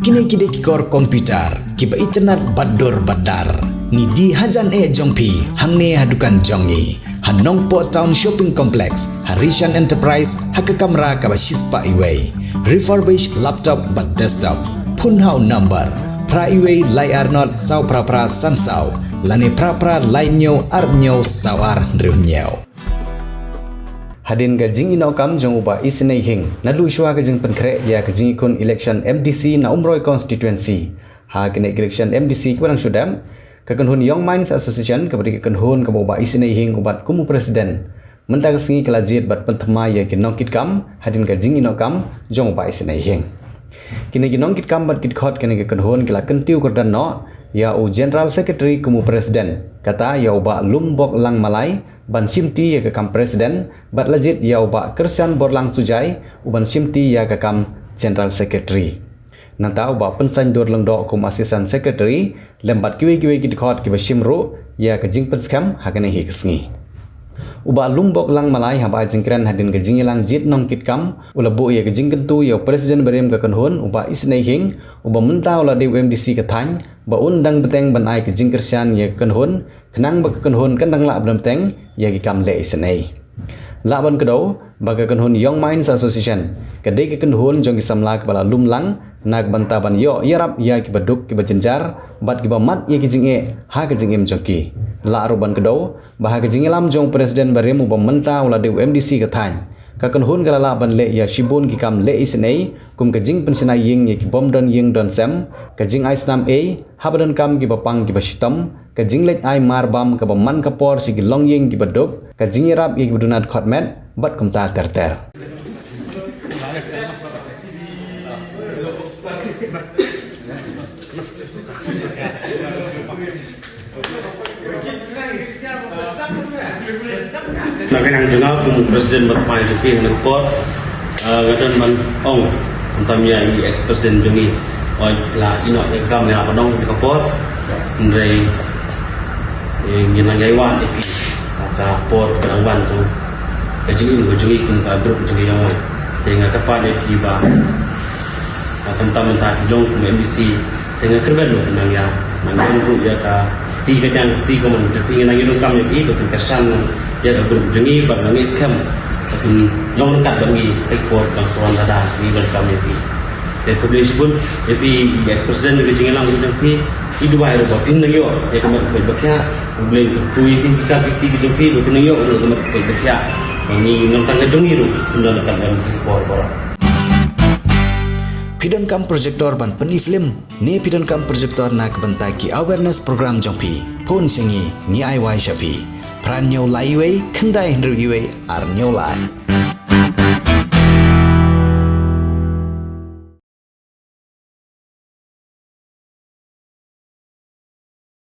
Kini kikor komputer, kiba internet bador badar. Ni di hajan jongpi, hangne hadukan jongi. Hanongpo Town Shopping Complex, Harishan Enterprise, haka kamera kaba shispa iway. Refurbished laptop but desktop. Punhau number. Pra iway layar not sau pra sansau. Lane pra lainyo arnyo sawar nriunyo. Hadin gajing inokam jong uba isinay hing nalu shua gajing penkre ya gajing ikon election MDC na umroy constituency ha kene election MDC kwarang syudam kakenhun Young Minds Association kabadi kakenhun kaboba isinay hing ubat kumu presiden mentang singi kelajit bat pentema ya kinongkit kam hadin gajing inokam jong uba isinay hing kini kinongkit kam bat kitkot kene kakenhun kila kentiu kordan no ya u General Secretary kumu presiden kata ya uba lumbok lang malai ban simti ya kakam presiden bat lajit ya uba kersan borlang sujai uban simti ya kakam General Secretary nanta uba pensan dor lang do kum assistant secretary lembat kiwe kidikhot kiba simru ya kajing penskam hakane hi kesngi uba lumbok lang malai haba jingkran hadin kajing lang jit nong kitkam ulabu ya kajing kentu ya presiden berem kakenhun uba isnei hing uba menta ula dew MDC kathany ba undang beteng ban ai kajing kersan ya kakenhun kenang ba kakenhun kandang la benteng ya kikam le isnei laban kedo ba kakenhun Young Minds Association kadai kakenhun jong kisamla kepala lumlang nak bantaban yo yarap ya kibaduk kibajenjar bat kibamat ya kijing ha kijing em jongki la aruban kedo bah kijing lam jong presiden barem ubam menta ula dew MDC kathany kakenhun galala ban le ya shibun kikam le isnei kum kijing pensina ying ya kibom don ying don sem kijing aisnam habadan kam kibapang kibashitam kijing lek ai marbam kabaman kapor sigilong ying kibaduk kijing yarap ya kibadunat khotmet bat kumta terter Nakailang jengah kumu presiden bermain joki dengan pot, gadan man ong, antamnya i ex presiden jongi, lah inok ekam ni apa dong di kapot, dari yang gaywan iki, kata pot berangwan tu, kajing ini jongi kum kadruk jongi yang, dengan kapan iki ba, tentang mentah jong kum MDC, dengan kerban lo nang ya, nang grup ya ka. Tiga komun tapi nang yun kam yung betul kesan ya da grup jengi bang nang iskam tapi long lekat bangi ekor bang soan ada ni bang kam ni de publish pun jadi ex president ni jengi lang grup jengi idu ba ero botin nang yo ya kam ko bakya problem tu ini kita jengi botin nang yo untuk kam ko bakya ni nang tang jengi ru nang lekat bang ekor bora Pidon kam projector ban peni film ni pidon kam projector nak bentaki awareness program jongpi pon singi ni ai wai shapi pran nyau lai wei kendai ndru iwe ar nyau lai